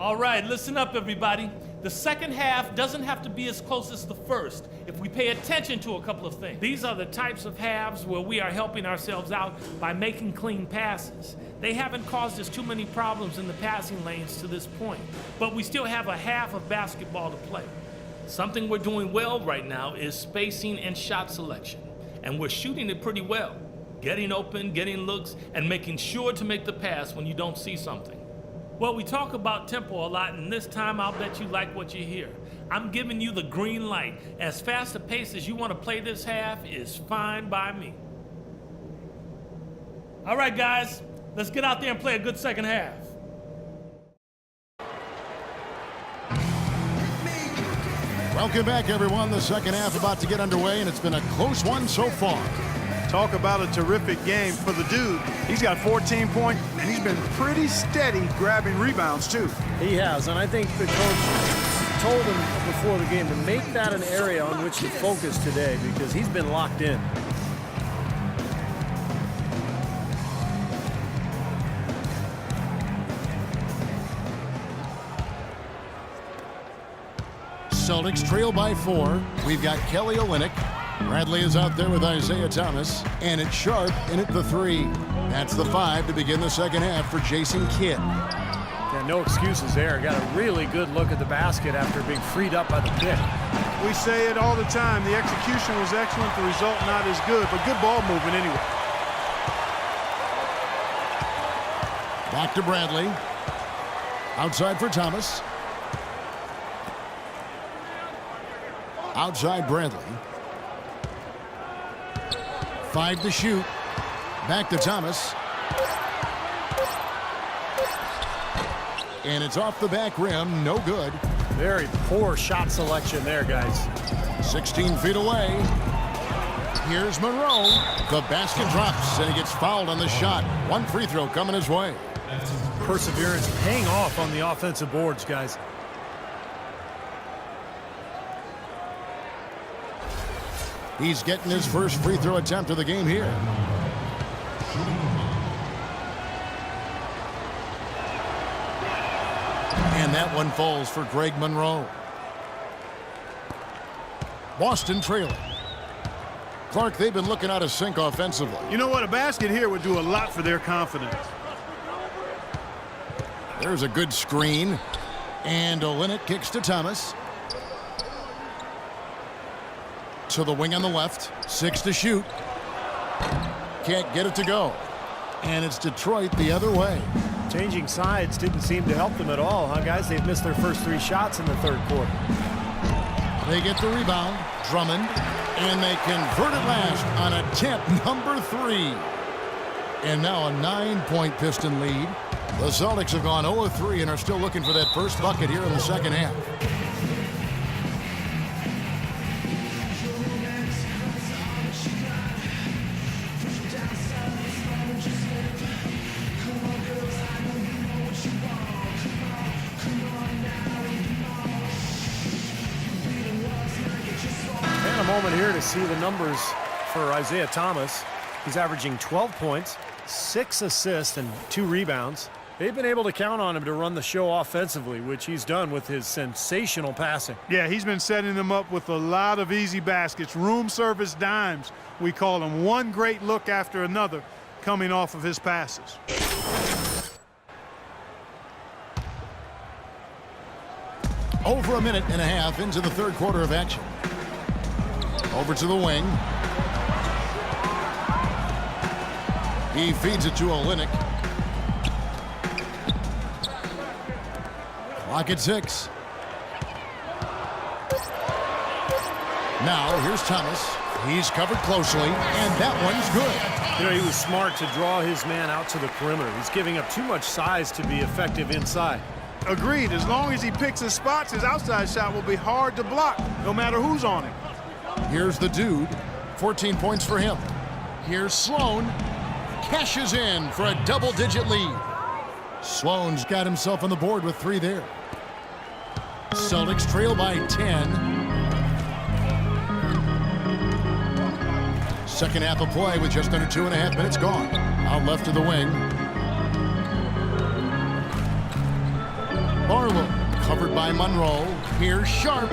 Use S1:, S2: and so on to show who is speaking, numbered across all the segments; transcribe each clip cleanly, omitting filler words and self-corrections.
S1: All right, listen up, everybody. The second half doesn't have to be as close as the first if we pay attention to a couple of things. These are the types of halves where we are helping ourselves out by making clean passes. They haven't caused us too many problems in the passing lanes to this point, but we still have a half of basketball to play. Something we're doing well right now is spacing and shot selection, and we're shooting it pretty well. Getting open, getting looks, and making sure to make the pass when you don't see something. Well, we talk about tempo a lot, and this time I'll bet you like what you hear. I'm giving you the green light. As fast a pace as you want to play this half is fine by me. All right, guys, let's get out there and play a good second half.
S2: Welcome back, everyone. The second half about to get underway, and it's been a close one so far.
S3: Talk about a terrific game for the dude. He's got 14 points, and he's been pretty steady grabbing rebounds, too.
S4: He has, and I think the coach told him before the game to make that an area on which to focus today because he's been locked in.
S2: Celtics trail by 4. We've got Kelly Olynyk. Bradley is out there with Isaiah Thomas, and it's Sharp in at the 3. That's the 5 to begin the second half for Jason Kidd.
S4: Yeah, no excuses there. Got a really good look at the basket after being freed up by the pick.
S3: We say it all the time. The execution was excellent. The result not as good, but good ball movement anyway.
S2: Back to Bradley. Outside for Thomas. Outside Bradley. 5 to shoot. Back to Thomas. And it's off the back rim. No good.
S4: Very poor shot selection there, guys.
S2: 16 feet away. Here's Monroe. The basket drops, and he gets fouled on the shot. One free throw coming his way.
S4: Perseverance paying off on the offensive boards, guys.
S2: He's getting his first free throw attempt of the game here. And that one falls for Greg Monroe. Boston trailing. Clark, they've been looking out of sync offensively.
S3: You know what? A basket here would do a lot for their confidence.
S2: There's a good screen. And Olynyk kicks to Thomas. To the wing on the left. 6 to shoot. Can't get it to go. And it's Detroit the other way.
S4: Changing sides didn't seem to help them at all, huh, guys? They've missed their first 3 shots in the third quarter.
S2: They get the rebound. Drummond. And they convert it last on attempt number 3. And now a 9-point Piston lead. The Celtics have gone 0-3 and are still looking for that first bucket here in the second half.
S4: Moment here to see the numbers for Isaiah Thomas. He's averaging 12 points, 6 assists, and 2 rebounds. They've been able to count on him to run the show offensively, which he's done with his sensational passing.
S3: Yeah, he's been setting them up with a lot of easy baskets, room service dimes. We call them, one great look after another coming off of his passes.
S2: Over a minute and a half into the third quarter of action. Over to the wing. He feeds it to Olynyk. Clock at 6. Now here's Thomas. He's covered closely, and that one's good.
S4: You know, he was smart to draw his man out to the perimeter. He's giving up too much size to be effective inside.
S3: Agreed. As long as he picks his spots, his outside shot will be hard to block, no matter who's on him.
S2: Here's the dude. 14 points for him. Here's Sloan. Cashes in for a double-digit lead. Sloan's got himself on the board with 3 there. Celtics trail by 10. Second half of play with just under 2.5 minutes gone. Out left of the wing. Harlow, covered by Monroe. Here's Sharp.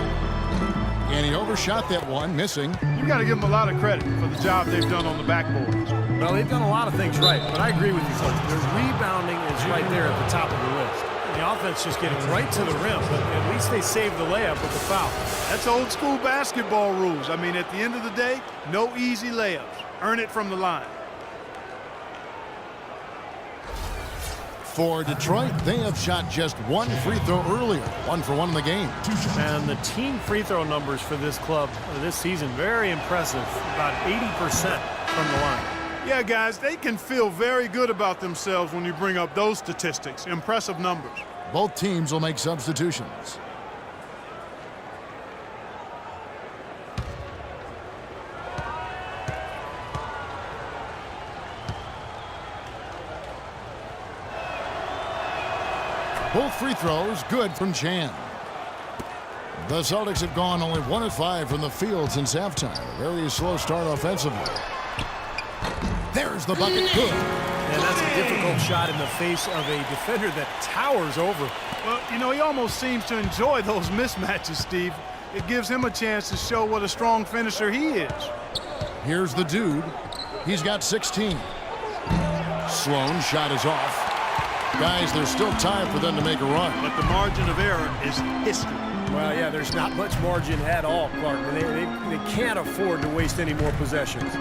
S2: And he overshot that one, missing.
S3: You got to give them a lot of credit for the job they've done on the backboard.
S4: Well, they've done a lot of things right, but I agree with you, folks. Their rebounding is right there at the top of the list. The offense just getting right to the rim, but at least they saved the layup with the foul.
S3: That's old school basketball rules. I mean, at the end of the day, no easy layups. Earn it from the line.
S2: For Detroit, they have shot just one free throw earlier. 1 for 1 in the game.
S4: And the team free throw numbers for this club this season, very impressive. About 80% from the line.
S3: Yeah, guys, they can feel very good about themselves when you bring up those statistics. Impressive numbers.
S2: Both teams will make substitutions. Both free throws good from Chan. The Celtics have gone only 1 of 5 from the field since halftime. A very slow start offensively. There's the bucket. Good.
S4: And that's a difficult shot in the face of a defender that towers over.
S3: Well, you know, he almost seems to enjoy those mismatches, Steve. It gives him a chance to show what a strong finisher he is.
S2: Here's the dude. He's got 16. Sloan shot is off. Guys, there's still time for them to make a run.
S3: But the margin of error is history.
S4: Well, yeah, there's not much margin at all, Clark. They can't afford to waste any more possessions.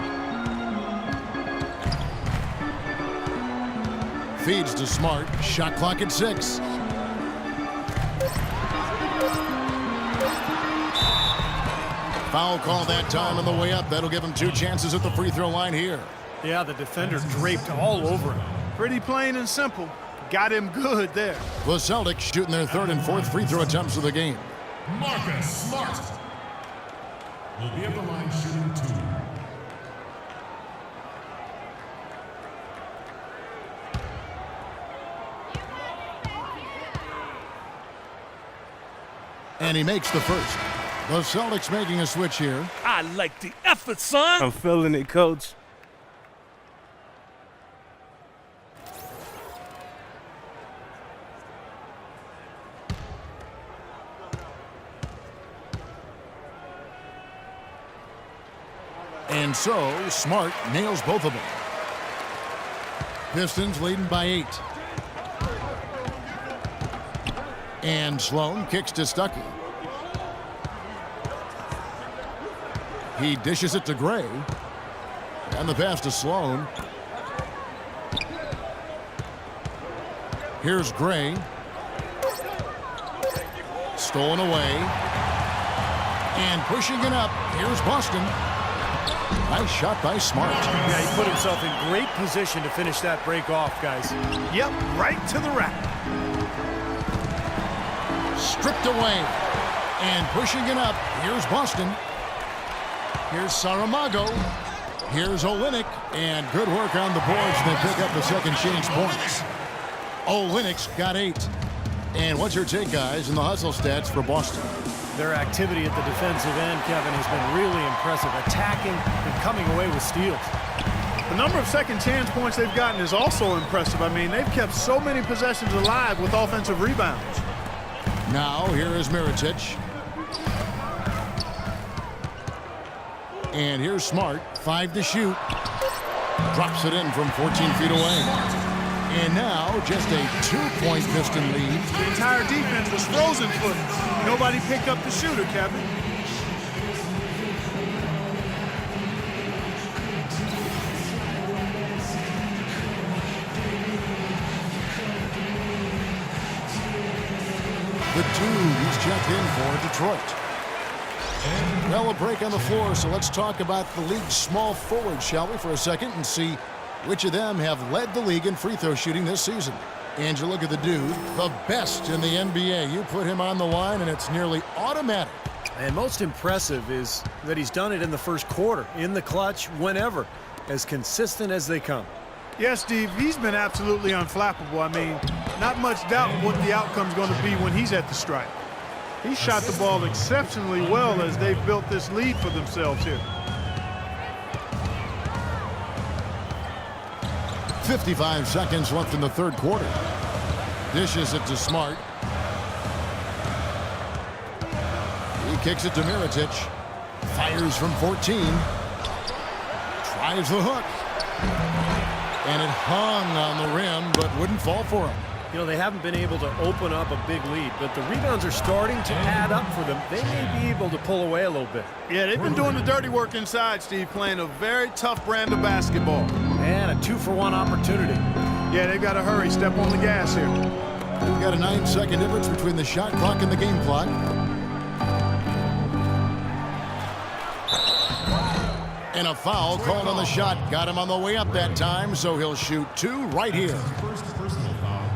S2: Feeds to Smart. Shot clock at 6. Foul call that time on the way up. That'll give him 2 chances at the free throw line here.
S4: Yeah, the defender draped all over him.
S3: Pretty plain and simple. Got him good there.
S2: The Celtics shooting their 3rd and 4th free throw attempts of the game.
S5: Marcus Smart will be at the line shooting 2.
S2: And he makes the first. The Celtics making a switch here.
S1: I like the effort, son.
S6: I'm feeling it, coach.
S2: And so, Smart nails both of them. Pistons leading by 8. And Sloan kicks to Stuckey. He dishes it to Gray. And the pass to Sloan. Here's Gray. Stolen away. And pushing it up. Here's Boston. Nice shot by Smart.
S4: Yeah, he put himself in great position to finish that break off, guys.
S3: Yep, right to the rack.
S2: Stripped away. And pushing it up. Here's Boston. Here's Saramago. Here's Olynyk. And good work on the boards. They pick up the second chance points. Olynyk's got 8. And what's your take, guys, in the hustle stats for Boston?
S4: Their activity at the defensive end, Kevin, has been really impressive. Attacking and coming away with steals.
S3: The number of second chance points they've gotten is also impressive. I mean, they've kept so many possessions alive with offensive rebounds.
S2: Now, here is Mirotic. And here's Smart. 5 to shoot. Drops it in from 14 feet away. And now, just a 2-point Piston lead.
S3: The entire defense was frozen footed. Nobody picked up the shooter, Kevin.
S2: The dude he's checked in for Detroit. Well, a break on the floor, so let's talk about the league's small forwards, shall we, for a second, and see which of them have led the league in free throw shooting this season. And you look at the dude, the best in the NBA. You put him on the line, and it's nearly automatic.
S4: And most impressive is that he's done it in the first quarter, in the clutch, whenever, as consistent as they come.
S3: Yes, Steve, he's been absolutely unflappable. I mean, not much doubt what the outcome's going to be when he's at the stripe. He shot the ball exceptionally well as they've built this lead for themselves here.
S2: 55 seconds left in the third quarter. Dishes it to Smart. kicks it to Mirotic. Fires from 14. Tries the hook. And it hung on the rim, but wouldn't fall for him.
S4: You know, they haven't been able to open up a big lead, but the rebounds are starting to add up for them. They may be able to pull away a little bit.
S3: Yeah, they've been doing the dirty work inside, Steve, playing a very tough brand of basketball.
S4: And a 2-for-1 opportunity.
S3: Yeah, they've got to hurry. Step on the gas here.
S2: We've got a 9-second difference between the shot clock and the game clock. And a foul called on the shot. Got him on the way up that time, so he'll shoot 2 right here.
S5: First personal foul.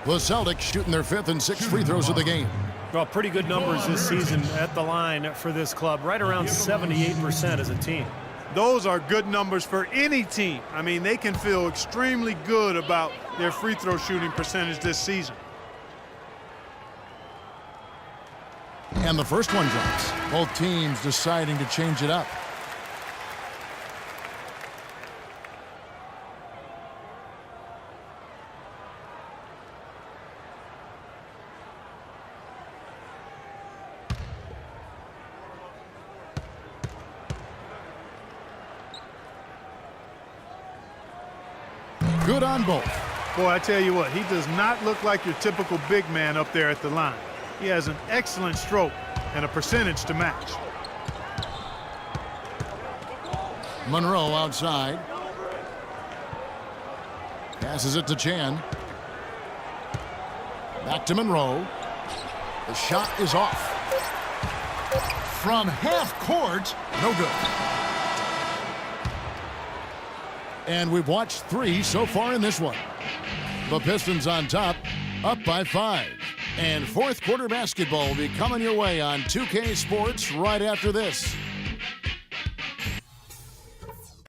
S2: The Celtics shooting their 5th and 6th free throws of the game.
S4: Well, pretty good numbers this season at the line for this club. Right around 78% as a team.
S3: Those are good numbers for any team. I mean, they can feel extremely good about their free throw shooting percentage this season.
S2: And the first one drops. Both teams deciding to change it up. Good on both.
S3: Boy, I tell you what, he does not look like your typical big man up there at the line. He has an excellent stroke and a percentage to match.
S2: Monroe outside. Passes it to Chan. Back to Monroe. The shot is off. From half court, no good. And we've watched 3 so far in this one. The Pistons on top, up by 5. And fourth quarter basketball will be coming your way on 2K Sports right after this.